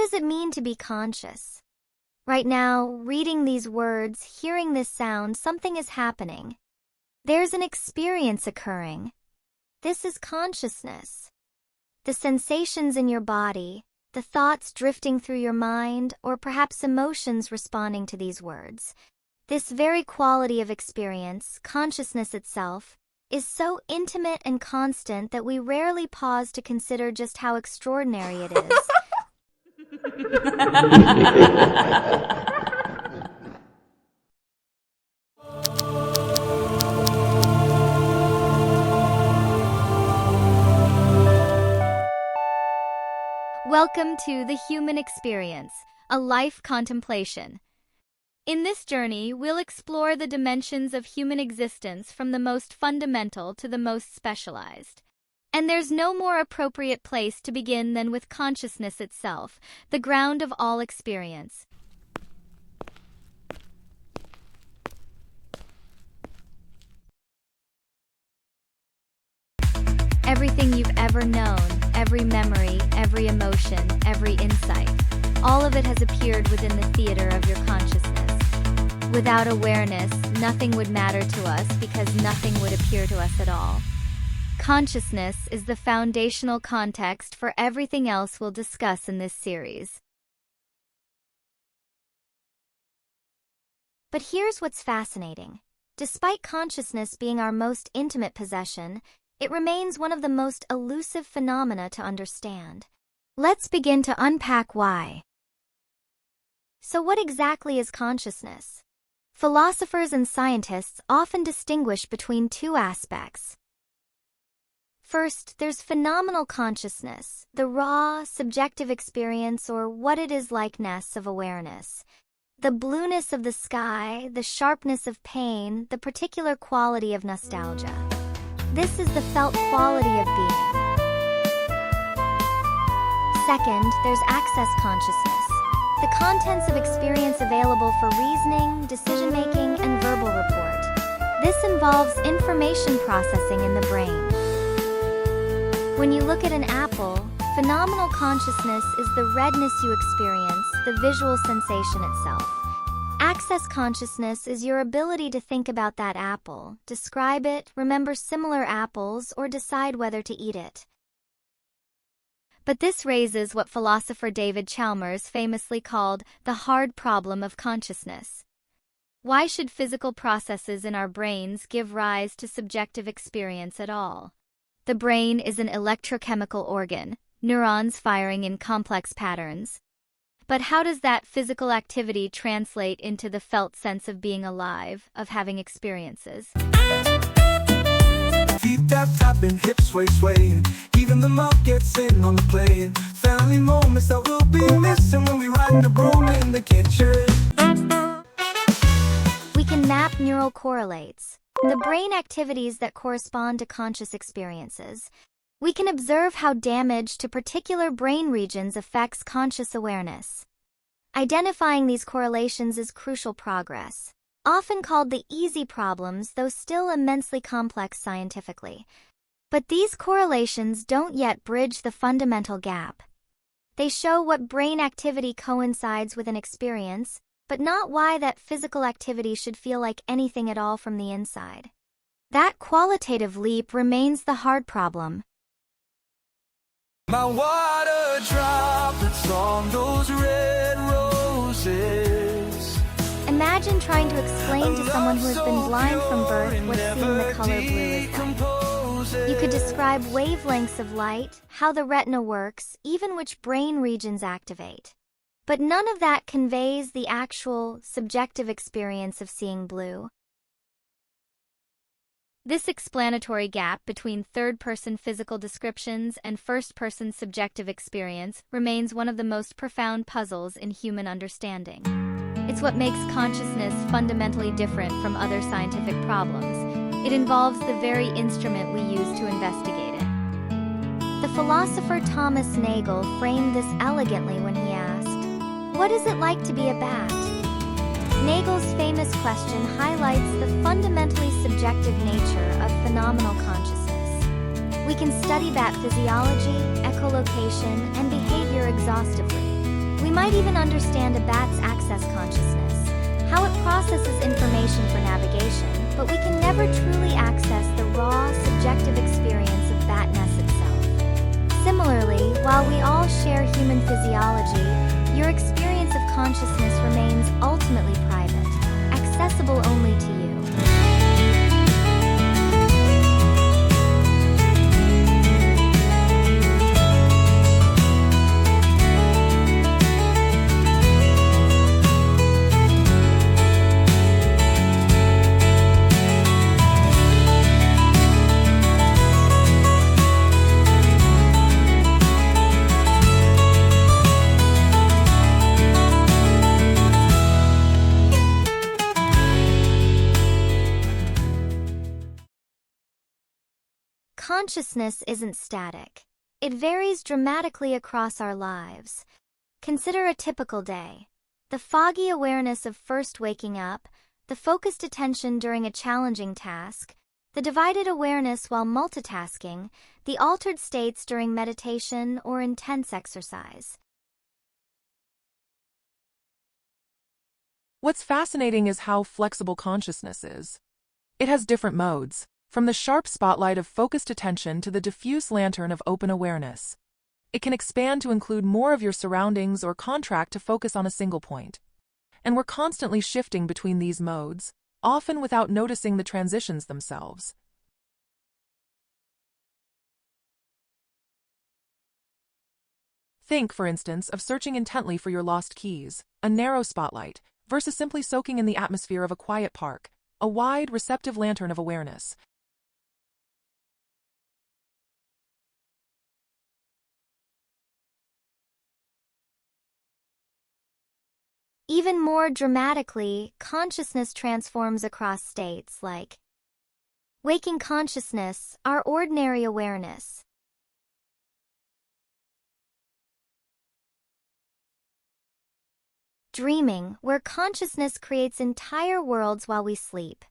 does it mean to be conscious? Right now, reading these words, hearing this sound, something is happening. There's an experience occurring. This is consciousness. The sensations in your body, the thoughts drifting through your mind, or perhaps emotions responding to these words. This very quality of experience, consciousness itself, is so intimate and constant that we rarely pause to consider just how extraordinary it is. Welcome to The Human Experience, a life contemplation. In this journey, we'll explore the dimensions of human existence from the most fundamental to the most specialized. And there's no more appropriate place to begin than with consciousness itself, the ground of all experience. Everything you've ever known, every memory, every emotion, every insight, all of it has appeared within the theater of your consciousness. Without awareness, nothing would matter to us because nothing would appear to us at all. Consciousness is the foundational context for everything else we'll discuss in this series. But here's what's fascinating. Despite consciousness being our most intimate possession, it remains one of the most elusive phenomena to understand. Let's begin to unpack why. So what exactly is consciousness? Philosophers and scientists often distinguish between two aspects. First, there's phenomenal consciousness, the raw, subjective experience or what it is likeness of awareness. The blueness of the sky, the sharpness of pain, the particular quality of nostalgia. This is the felt quality of being. Second, there's access consciousness. The contents of experience available for reasoning, decision-making, and verbal report. This involves information processing in the brain. When you look at an apple, phenomenal consciousness is the redness you experience, the visual sensation itself. Access consciousness is your ability to think about that apple, describe it, remember similar apples, or decide whether to eat it. But this raises what philosopher David Chalmers famously called the hard problem of consciousness. Why should physical processes in our brains give rise to subjective experience at all? The brain is an electrochemical organ, neurons firing in complex patterns. But how does that physical activity translate into the felt sense of being alive, of having experiences? Feet tap tapping, hips sway swaying. Even the mouth gets in on the playing. Family moments that we'll be missing when we ride the broom in the kitchen. We can map neural correlates, the brain activities that correspond to conscious experiences. We can observe how damage to particular brain regions affects conscious awareness. Identifying these correlations is crucial progress. Often called the easy problems, though still immensely complex scientifically. But these correlations don't yet bridge the fundamental gap. They show what brain activity coincides with an experience, but not why that physical activity should feel like anything at all from the inside. That qualitative leap remains the hard problem. My water droplets on those red roses. Imagine trying to explain to someone who has been blind from birth what seeing the color blue is like. You could describe wavelengths of light, how the retina works, even which brain regions activate. But none of that conveys the actual, subjective experience of seeing blue. This explanatory gap between third-person physical descriptions and first-person subjective experience remains one of the most profound puzzles in human understanding. It's what makes consciousness fundamentally different from other scientific problems. It involves the very instrument we use to investigate it. The philosopher Thomas Nagel framed this elegantly when he asked, "What is it like to be a bat?" Nagel's famous question highlights the fundamentally subjective nature of phenomenal consciousness. We can study bat physiology, echolocation, and behavior exhaustively. might even understand a bat's access consciousness, how it processes information for navigation, but we can never truly access the raw, subjective experience of batness itself. Similarly, while we all share human physiology, your experience of consciousness remains ultimately private, accessible only to you. Consciousness isn't static. It varies dramatically across our lives. Consider a typical day. The foggy awareness of first waking up, the focused attention during a challenging task, the divided awareness while multitasking, the altered states during meditation or intense exercise. What's fascinating is how flexible consciousness is. It has different modes, from the sharp spotlight of focused attention to the diffuse lantern of open awareness. It can expand to include more of your surroundings or contract to focus on a single point. And we're constantly shifting between these modes, often without noticing the transitions themselves. Think, for instance, of searching intently for your lost keys, a narrow spotlight, versus simply soaking in the atmosphere of a quiet park, a wide, receptive lantern of awareness. Even more dramatically, consciousness transforms across states like waking consciousness, our ordinary awareness. Dreaming, where consciousness creates entire worlds while we sleep.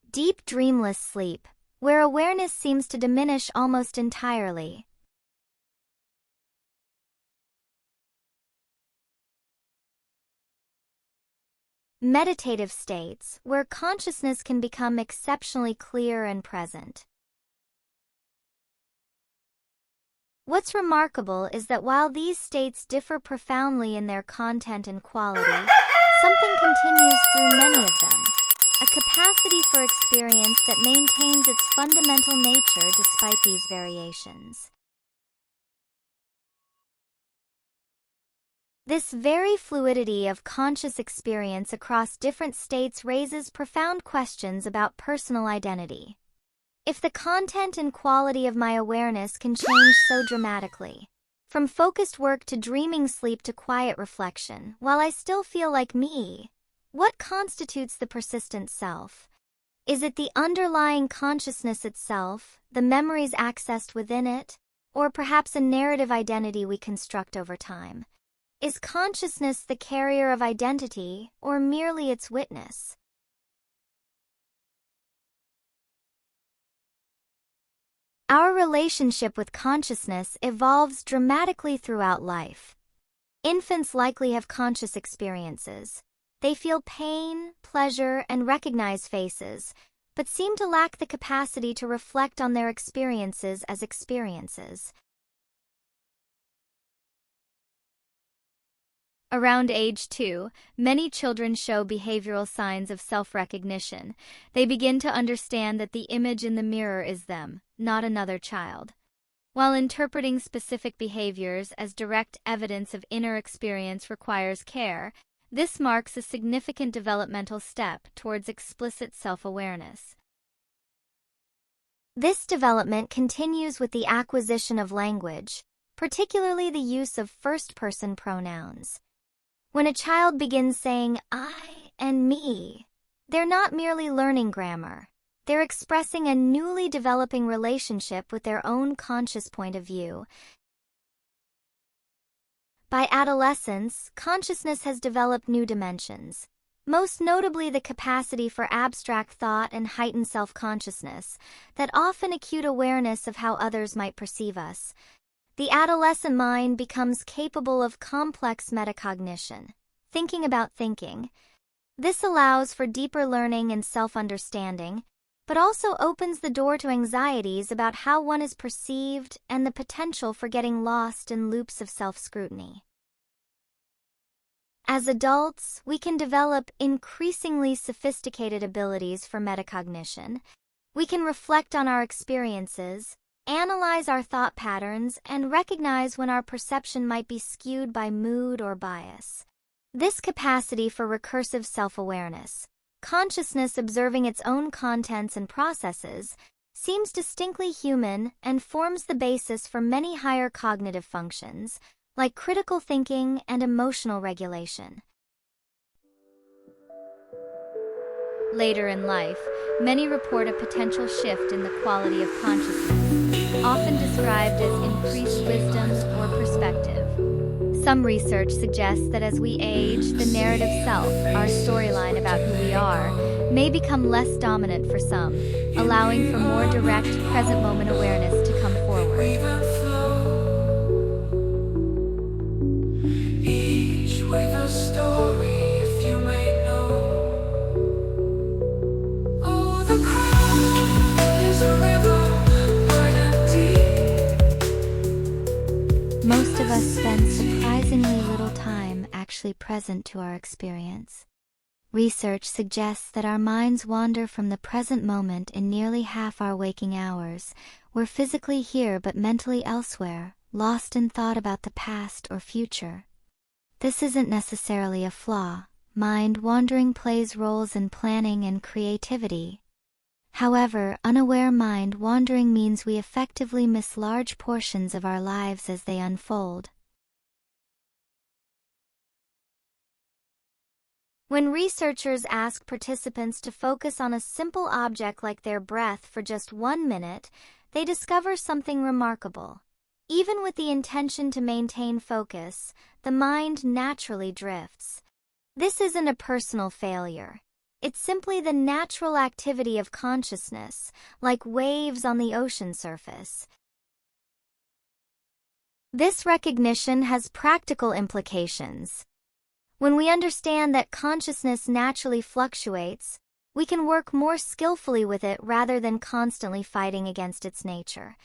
Deep dreamless sleep, where awareness seems to diminish almost entirely. Meditative states, where consciousness can become exceptionally clear and present. What's remarkable is that while these states differ profoundly in their content and quality, something continues through many of them. A capacity for experience that maintains its fundamental nature despite these variations. This very fluidity of conscious experience across different states raises profound questions about personal identity. If the content and quality of my awareness can change so dramatically, from focused work to dreaming sleep to quiet reflection, while I still feel like me, what constitutes the persistent self? Is it the underlying consciousness itself, the memories accessed within it, or perhaps a narrative identity we construct over time? Is consciousness the carrier of identity, or merely its witness? Our relationship with consciousness evolves dramatically throughout life. Infants likely have conscious experiences. They feel pain, pleasure, and recognize faces, but seem to lack the capacity to reflect on their experiences as experiences. Around age 2, many children show behavioral signs of self-recognition. They begin to understand that the image in the mirror is them, not another child. While interpreting specific behaviors as direct evidence of inner experience requires care, this marks a significant developmental step towards explicit self-awareness. This development continues with the acquisition of language, particularly the use of first-person pronouns. When a child begins saying I and me, they're not merely learning grammar. They're expressing a newly developing relationship with their own conscious point of view. By adolescence, consciousness has developed new dimensions. most notably the capacity for abstract thought and heightened self-consciousness, that often acute awareness of how others might perceive us. The adolescent mind becomes capable of complex metacognition, thinking about thinking. This allows for deeper learning and self-understanding, but also opens the door to anxieties about how one is perceived and the potential for getting lost in loops of self-scrutiny. As adults, we can develop increasingly sophisticated abilities for metacognition. We can reflect on our experiences, analyze our thought patterns, and recognize when our perception might be skewed by mood or bias. This capacity for recursive self-awareness, consciousness observing its own contents and processes, seems distinctly human and forms the basis for many higher cognitive functions, like critical thinking and emotional regulation. Later in life, many report a potential shift in the quality of consciousness, often described as increased wisdom or perspective. Some research suggests that as we age, the narrative self, our storyline about who we are, may become less dominant for some, allowing for more direct, present-moment awareness to come forward. Each with a story, if you may know. Oh, the crowd is a river, wide and deep. Most of us spend surprisingly little time actually present to our experience. Research suggests that our minds wander from the present moment in nearly half our waking hours. We're physically here but mentally elsewhere, lost in thought about the past or future. This isn't necessarily a flaw. Mind wandering plays roles in planning and creativity. However, unaware mind wandering means we effectively miss large portions of our lives as they unfold. When researchers ask participants to focus on a simple object like their breath for just 1 minute, they discover something remarkable. Even with the intention to maintain focus, the mind naturally drifts. This isn't a personal failure. It's simply the natural activity of consciousness, like waves on the ocean surface. This recognition has practical implications. When we understand that consciousness naturally fluctuates, we can work more skillfully with it rather than constantly fighting against its nature.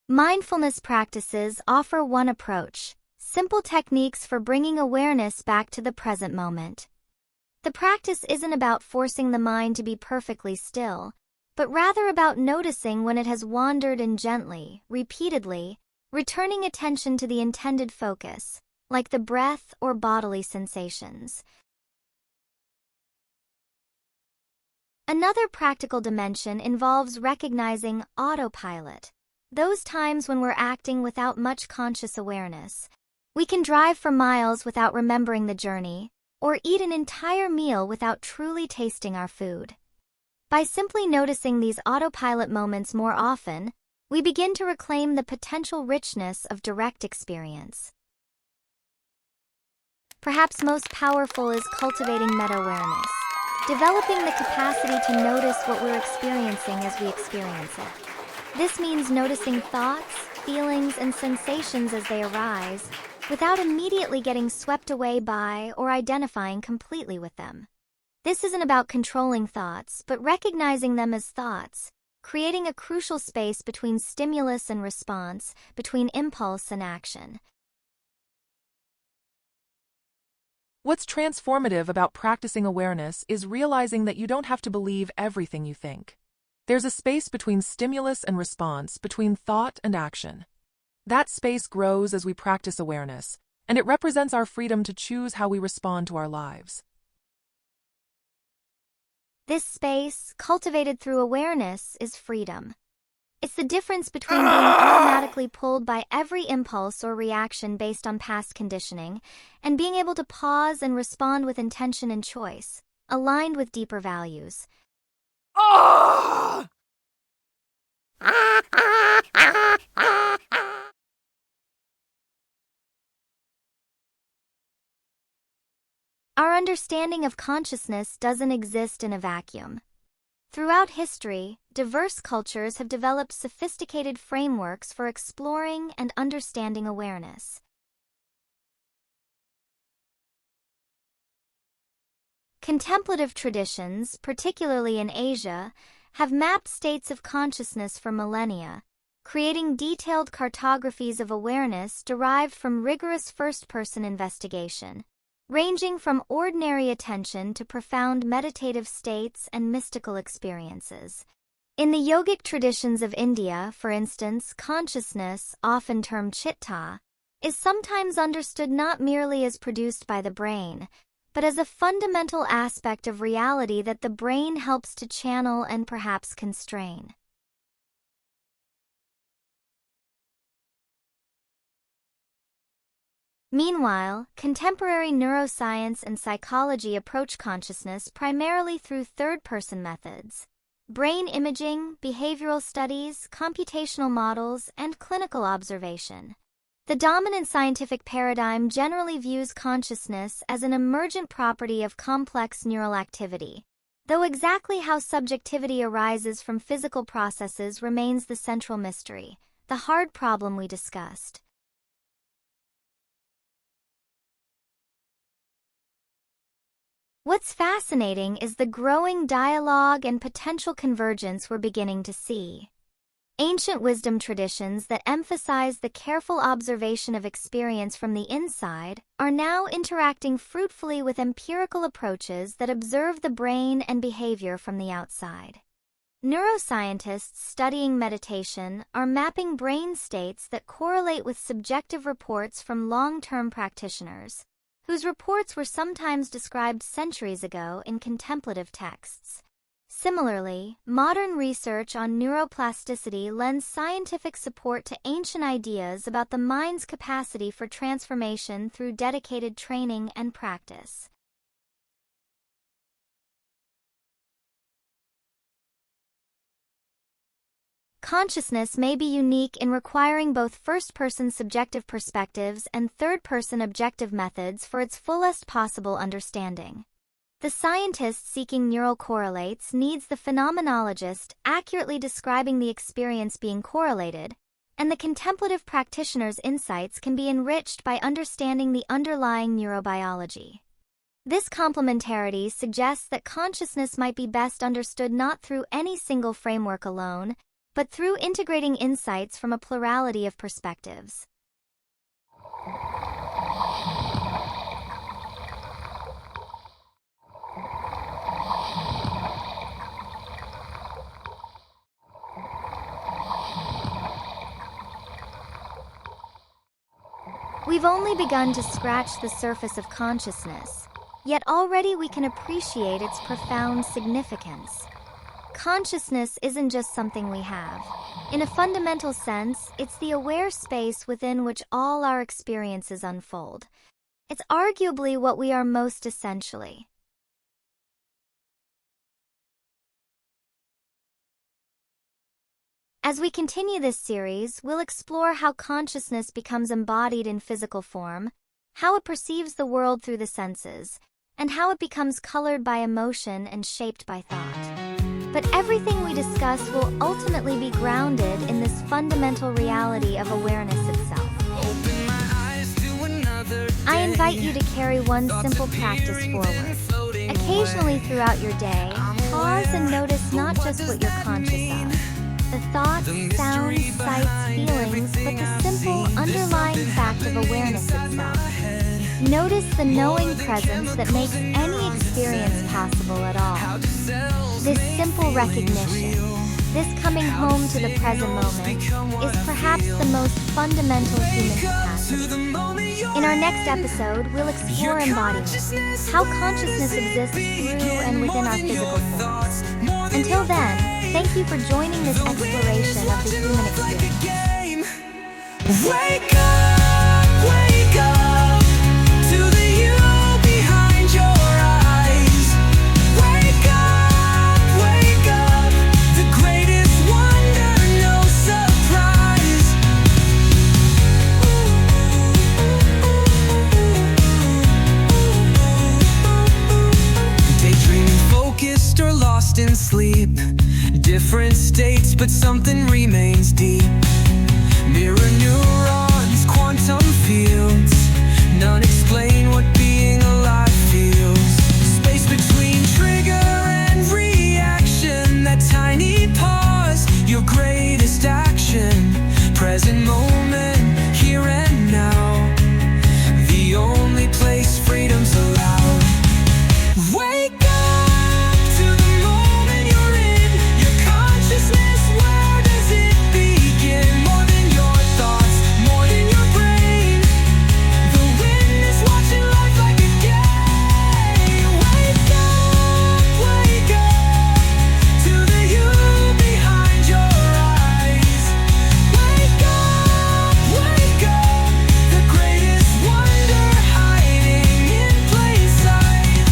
Mindfulness practices offer one approach: simple techniques for bringing awareness back to the present moment. The practice isn't about forcing the mind to be perfectly still, but rather about noticing when it has wandered and gently, repeatedly, returning attention to the intended focus, like the breath or bodily sensations. Another practical dimension involves recognizing autopilot. Those times when we're acting without much conscious awareness. We can drive for miles without remembering the journey, or eat an entire meal without truly tasting our food. By simply noticing these autopilot moments more often, we begin to reclaim the potential richness of direct experience. Perhaps most powerful is cultivating meta-awareness, developing the capacity to notice what we're experiencing as we experience it. This means noticing thoughts, feelings, and sensations as they arise, without immediately getting swept away by or identifying completely with them. This isn't about controlling thoughts, but recognizing them as thoughts, creating a crucial space between stimulus and response, between impulse and action. What's transformative about practicing awareness is realizing that you don't have to believe everything you think. There's a space between stimulus and response, between thought and action. That space grows as we practice awareness, and it represents our freedom to choose how we respond to our lives. This space, cultivated through awareness, is freedom. It's the difference between being automatically pulled by every impulse or reaction based on past conditioning, and being able to pause and respond with intention and choice, aligned with deeper values. Our understanding of consciousness doesn't exist in a vacuum. Throughout history, diverse cultures have developed sophisticated frameworks for exploring and understanding awareness. Contemplative traditions, particularly in Asia, have mapped states of consciousness for millennia, creating detailed cartographies of awareness derived from rigorous first-person investigation, ranging from ordinary attention to profound meditative states and mystical experiences. In the yogic traditions of India, for instance, consciousness, often termed chitta, is sometimes understood not merely as produced by the brain, but as a fundamental aspect of reality that the brain helps to channel and perhaps constrain. Meanwhile, contemporary neuroscience and psychology approach consciousness primarily through third-person methods. Brain imaging, behavioral studies, computational models, and clinical observation. The dominant scientific paradigm generally views consciousness as an emergent property of complex neural activity, though exactly how subjectivity arises from physical processes remains the central mystery, the hard problem we discussed. What's fascinating is the growing dialogue and potential convergence we're beginning to see. Ancient wisdom traditions that emphasize the careful observation of experience from the inside are now interacting fruitfully with empirical approaches that observe the brain and behavior from the outside. Neuroscientists studying meditation are mapping brain states that correlate with subjective reports from long-term practitioners, whose reports were sometimes described centuries ago in contemplative texts. Similarly, modern research on neuroplasticity lends scientific support to ancient ideas about the mind's capacity for transformation through dedicated training and practice. Consciousness may be unique in requiring both first-person subjective perspectives and third-person objective methods for its fullest possible understanding. The scientist seeking neural correlates needs the phenomenologist accurately describing the experience being correlated, and the contemplative practitioner's insights can be enriched by understanding the underlying neurobiology. This complementarity suggests that consciousness might be best understood not through any single framework alone, but through integrating insights from a plurality of perspectives. We've only begun to scratch the surface of consciousness, yet already we can appreciate its profound significance. Consciousness isn't just something we have. In a fundamental sense, it's the aware space within which all our experiences unfold. It's arguably what we are most essentially. As we continue this series, we'll explore how consciousness becomes embodied in physical form, how it perceives the world through the senses, and how it becomes colored by emotion and shaped by thought. But everything we discuss will ultimately be grounded in this fundamental reality of awareness itself. I invite you to carry one simple practice forward. Occasionally throughout your day, pause and notice not just what you're conscious of, the thoughts, sounds, sights, feelings, but the simple, underlying fact of awareness itself. Notice the knowing presence that makes any experience possible at all. This simple recognition, this coming home to the present moment, is perhaps the most fundamental human capacity. In our next episode, we'll explore embodiment, how consciousness exists through and within our physical forms. Until then, thank you for joining this exploration of the human experience. Wake up, wake up to the you behind your eyes. Wake up, the greatest wonder, no surprise. one moment, here and now, the only place freedom's allowed. Wake up to the moment you're in, your consciousness, where does it begin? More than your thoughts, more than your brain, the wind is watching life like a game. Wake up to the you behind your eyes. Wake up, the greatest wonder hiding in plain sight.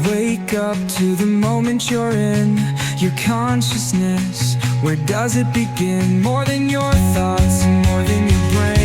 Wake up to the moment you're in, your consciousness, where does it begin? More than your thoughts, more than your brain.